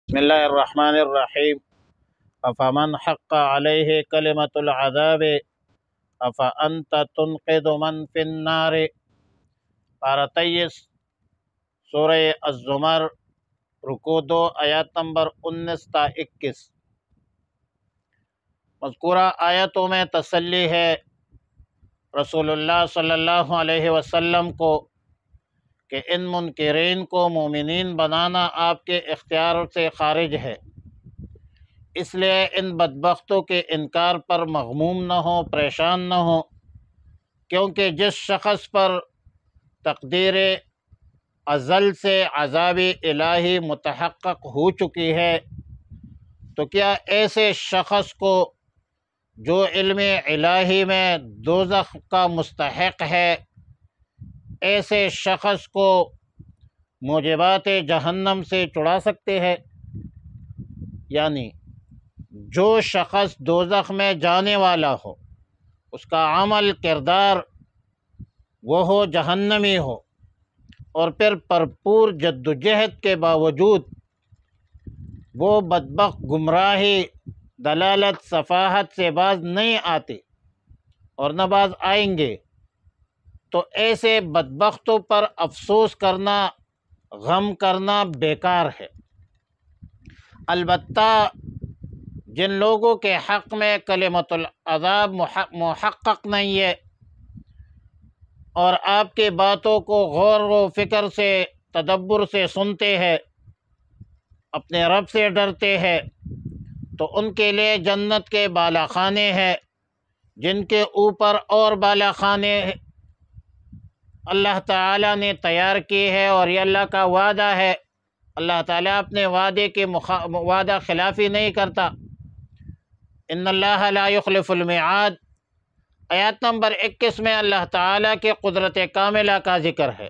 بسم اللہ الرحمن الرحیم افمن حق علیہ کلمۃ العذاب افانت تنقذ من فی النار۔ پارہ 23 سورہ الزمر، رکوع 2، آیات نمبر 19 تا 21۔ مذکورہ آیتوں میں تسلی ہے رسول اللہ صلی اللہ علیہ وسلم کو کہ ان منکرین کو مومنین بنانا آپ کے اختیار سے خارج ہے، اس لیے ان بدبختوں کے انکار پر مغموم نہ ہو، پریشان نہ ہو، کیونکہ جس شخص پر تقدیر ازل سے عذاب الہی متحقق ہو چکی ہے، تو کیا ایسے شخص کو جو علم الہی میں دوزخ کا مستحق ہے، ایسے شخص کو موجبات جہنم سے چھڑا سکتے ہیں؟ یعنی جو شخص دوزخ میں جانے والا ہو، اس کا عمل کردار وہ ہو جہنمی ہو، اور پھر بھرپور جدوجہد کے باوجود وہ بدبخت گمراہی، دلالت، سفاہت سے باز نہیں آتے اور نہ باز آئیں گے، تو ایسے بدبختوں پر افسوس کرنا، غم کرنا بیکار ہے۔ البتہ جن لوگوں کے حق میں کلمۃ العذاب محقق نہیں ہے اور آپ کی باتوں کو غور و فکر سے، تدبر سے سنتے ہیں، اپنے رب سے ڈرتے ہیں، تو ان کے لیے جنت کے بالا خانے ہیں، جن کے اوپر اور بالا خانے اللہ تعالیٰ نے تیار کی ہے، اور یہ اللہ کا وعدہ ہے۔ اللہ تعالیٰ اپنے وعدے کے وعدہ خلافی نہیں کرتا۔ ان اللہ لا یخلف المیعاد۔ آیات نمبر 21 میں اللہ تعالیٰ کے قدرت کاملہ کا ذکر ہے،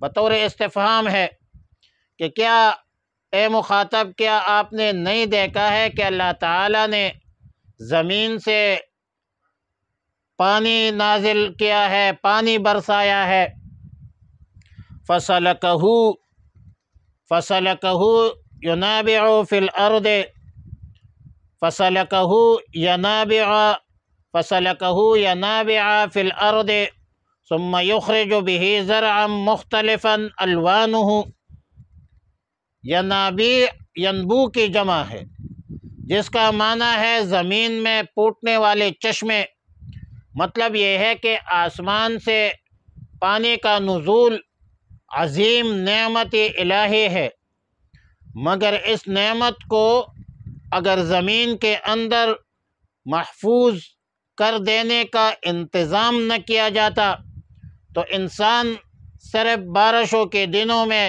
بطور استفہام ہے کہ کیا اے مخاطب، کیا آپ نے نہیں دیکھا ہے کہ اللہ تعالیٰ نے زمین سے پانی نازل کیا ہے، پانی برسایا ہے؟ فَسَلَكَهُ يَنَابِعُ فِي الْأَرْضِ فَسَلَكَهُ يَنَابِعَ فِي الْأَرْضِ ثُمَّ يُخْرِجُ بِهِ زَرْعًا مُخْتَلِفًا أَلْوَانُهُ۔ ینابیع ینبوع کی جمع ہے، جس کا معنی ہے زمین میں پھوٹنے والے چشمے۔ مطلب یہ ہے کہ آسمان سے پانی کا نزول عظیم نعمت الہی ہے، مگر اس نعمت کو اگر زمین کے اندر محفوظ کر دینے کا انتظام نہ کیا جاتا تو انسان صرف بارشوں کے دنوں میں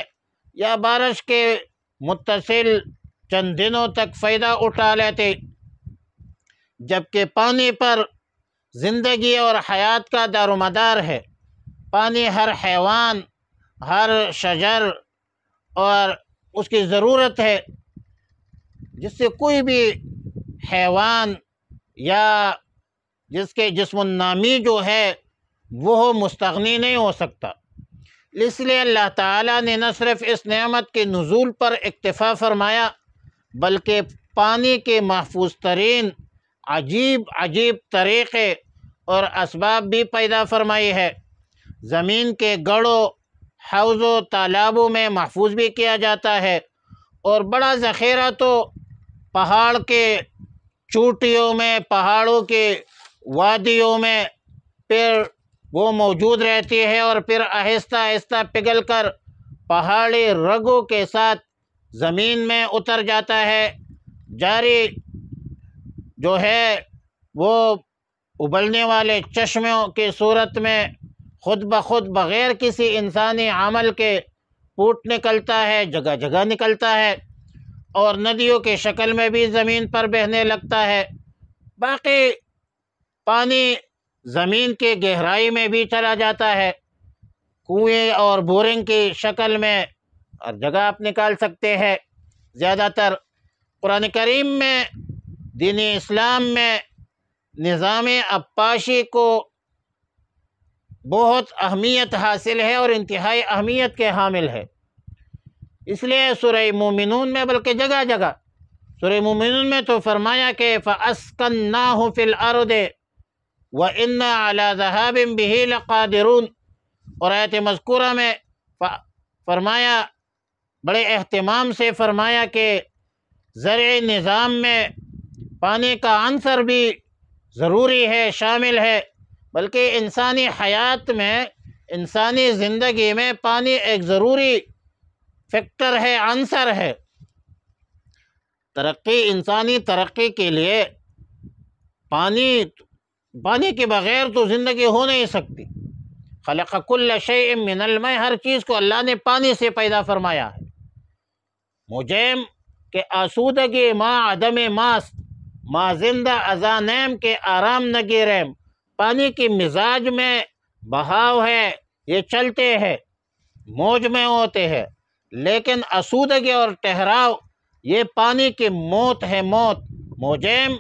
یا بارش کے متصل چند دنوں تک فائدہ اٹھا لیتے، جبکہ پانی پر زندگی اور حیات کا دار و مدار ہے۔ پانی ہر حیوان، ہر شجر اور اس کی ضرورت ہے، جس سے کوئی بھی حیوان یا جس کے جسم النامی جو ہے وہ مستغنی نہیں ہو سکتا۔ اس لیے اللہ تعالیٰ نے نہ صرف اس نعمت کے نزول پر اکتفا فرمایا، بلکہ پانی کے محفوظ ترین عجیب طریقے اور اسباب بھی پیدا فرمائی ہے۔ زمین کے گڑھوں، حوضوں، تالابوں میں محفوظ بھی کیا جاتا ہے، اور بڑا ذخیرہ تو پہاڑ کے چوٹیوں میں، پہاڑوں کے وادیوں میں پھر وہ موجود رہتی ہے، اور پھر آہستہ آہستہ پگھل کر پہاڑی رگوں کے ساتھ زمین میں اتر جاتا ہے۔ جاری جو ہے وہ ابلنے والے چشموں کی صورت میں خود بخود بغیر کسی انسانی عمل کے پھوٹ نکلتا ہے، جگہ جگہ نکلتا ہے، اور ندیوں کے شکل میں بھی زمین پر بہنے لگتا ہے۔ باقی پانی زمین کے گہرائی میں بھی چلا جاتا ہے، کنویں اور بورنگ کی شکل میں ہر جگہ آپ نکال سکتے ہیں۔ زیادہ تر قرآن کریم میں، دین اسلام میں نظام آبپاشی کو بہت اہمیت حاصل ہے اور انتہائی اہمیت کے حامل ہے۔ اس لیے سورہ مومنون میں بلکہ جگہ جگہ سورہ مومنون میں تو فرمایا کہ فَأَسْكَنَّاهُ فِي الْأَرْضِ وَإِنَّا عَلَى ذَهَابٍ بِهِ لَقَادِرُونَ، اور آیت مذکورہ میں فرمایا، بڑے اہتمام سے فرمایا کہ زرعی نظام میں پانی کا عنصر بھی ضروری ہے، شامل ہے، بلکہ انسانی حیات میں، انسانی زندگی میں پانی ایک ضروری فیکٹر ہے، عنصر ہے۔ انسانی ترقی کے لیے پانی کے بغیر تو زندگی ہو نہیں سکتی۔ خلق کل شیء من الماء، ہر چیز کو اللہ نے پانی سے پیدا فرمایا ہے۔ مجیم کہ آسودگی ما عدم ماست، ما زندہ ازا نیم کے آرام نگی ریم، پانی کی مزاج میں بہاؤ ہے، یہ چلتے ہیں، موج میں ہوتے ہیں، لیکن آسودگی اور ٹھہراؤ یہ پانی کی موت ہے، موت۔ موجیم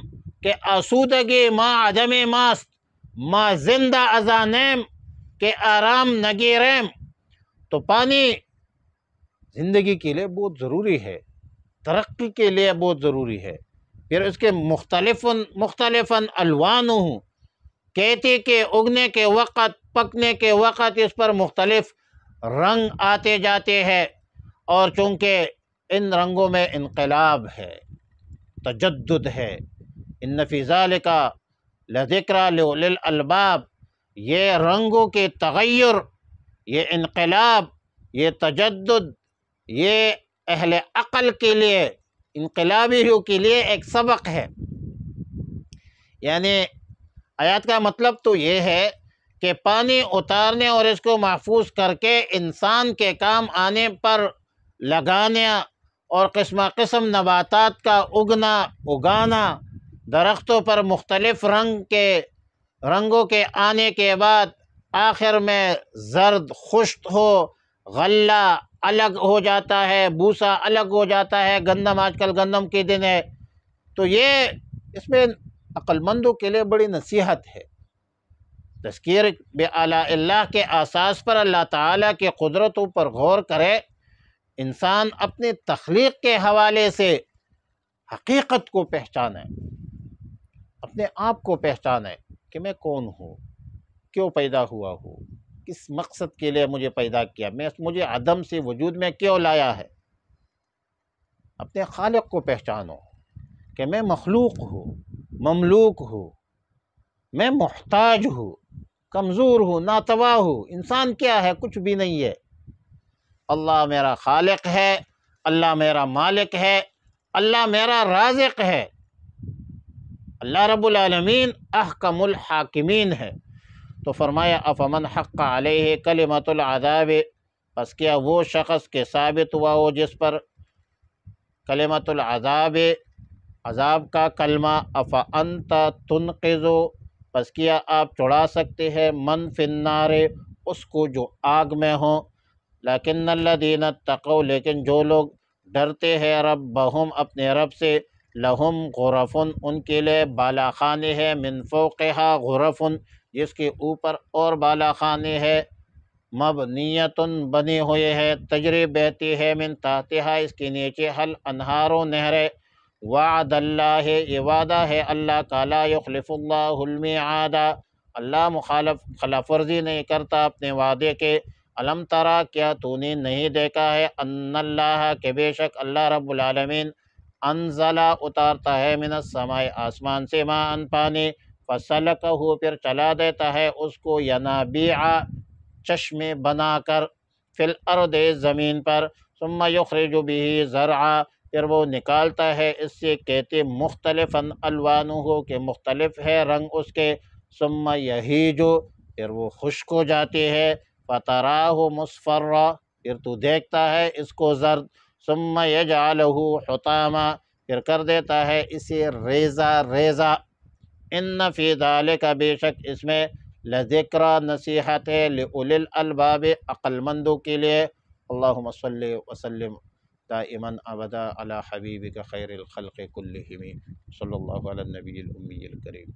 کہ آسودگی ما عدم ماست، ما زندہ ازا نیم کہ آرام نگی ریم، تو پانی زندگی کے لیے بہت ضروری ہے، ترقی کے لیے بہت ضروری ہے۔ پھر اس کے مختلفاً الوانہ، کھیتی کے اگنے کے وقت، پکنے کے وقت اس پر مختلف رنگ آتے جاتے ہیں، اور چونکہ ان رنگوں میں انقلاب ہے، تجدد ہے۔ ان فی ذالک لذکری لأولی الالباب، یہ رنگوں کے تغیر، یہ انقلاب، یہ تجدد، یہ اہل عقل کے لیے، انقلابیوں کے لیے ایک سبق ہے۔ یعنی آیات کا مطلب تو یہ ہے کہ پانی اتارنے اور اس کو محفوظ کر کے انسان کے کام آنے پر لگانے، اور قسم قسم نباتات کا اگانا، درختوں پر مختلف رنگوں کے آنے کے بعد آخر میں زرد خشک ہو، غلہ الگ ہو جاتا ہے، بھوسا الگ ہو جاتا ہے، گندم، آج کل گندم کے دن ہے، تو یہ اس میں عقل مندوں کے لیے بڑی نصیحت ہے۔ تذکیر بآلاء اللہ کے اساس پر اللہ تعالیٰ کی قدرتوں پر غور کرے، انسان اپنے تخلیق کے حوالے سے حقیقت کو پہچانے، اپنے آپ کو پہچانے کہ میں کون ہوں، کیوں پیدا ہوا ہوں، کس مقصد کے لیے مجھے پیدا کیا، مجھے عدم سے وجود میں کیوں لایا ہے۔ اپنے خالق کو پہچانو کہ میں مخلوق ہوں، مملوک ہوں، میں محتاج ہوں، کمزور ہوں، ناتواں ہوں۔ انسان کیا ہے؟ کچھ بھی نہیں ہے۔ اللہ میرا خالق ہے، اللہ میرا مالک ہے، اللہ میرا رازق ہے، اللہ رب العالمین احکم الحاکمین ہے۔ تو فرمایا افمن حق علیہ کلمۃ العذاب، پس کیا وہ شخص کے ثابت ہوا ہو جس پر کلمۃ العذاب، عذاب کا کلمہ، افانت تنقذ، پس کیا آپ چھڑا سکتے ہیں، من فی النار، اس کو جو آگ میں ہوں، لیکن الذین اتقوا، لیکن جو لوگ ڈرتے ہیں ربہم، اپنے رب سے، لہم غرفن، ان کے لیے بالا خانے ہے، من فوقہا غرفن، جس کے اوپر اور بالا خانے ہے، مبنیتن، بنے ہوئے ہے، تجری بہتی ہے، من تحتہا، اس کے نیچے، حل انہاروں، نہریں، وعد اللہ، یہ وعدہ ہے اللہ کا، لا یخلف اللہ المیعاد، اللہ خلاف ورزی نہیں کرتا اپنے وعدے کے۔ الم ترا، کیا تو نے نہیں دیکھا ہے، ان اللہ، کہ بے شک اللہ رب العالمین، انزل، اتارتا ہے، من السماء، آسمان سے، ماء، پانی، فسلکہ، پھر چلا دیتا ہے اس کو، ینابیع، چشمے بنا کر، فی الارض، زمین پر، ثم یخرج بہ زرعا، پھر وہ نکالتا ہے اس سے کھیتی، مختلفاً الوانہ، کہ مختلف ہے رنگ اس کے، ثم یہیج، پھر وہ خشک ہو جاتی ہے، فتراہ مصفرا، پھر تو دیکھتا ہے اس کو زرد، ثم یجعلہ حطاما، پھر کر دیتا ہے اسے ریزہ ریزہ۔ ان فی ذالک، بے شک اس میں، لذکری، نصیحت ہے، لأولی الالباب، عقل مندوں کے لیے۔ اللہم صلی وسلم دائما ابدا علی حبیبک خیر الخلق کلہم، صلی اللہ علی النبی الامی الکریم۔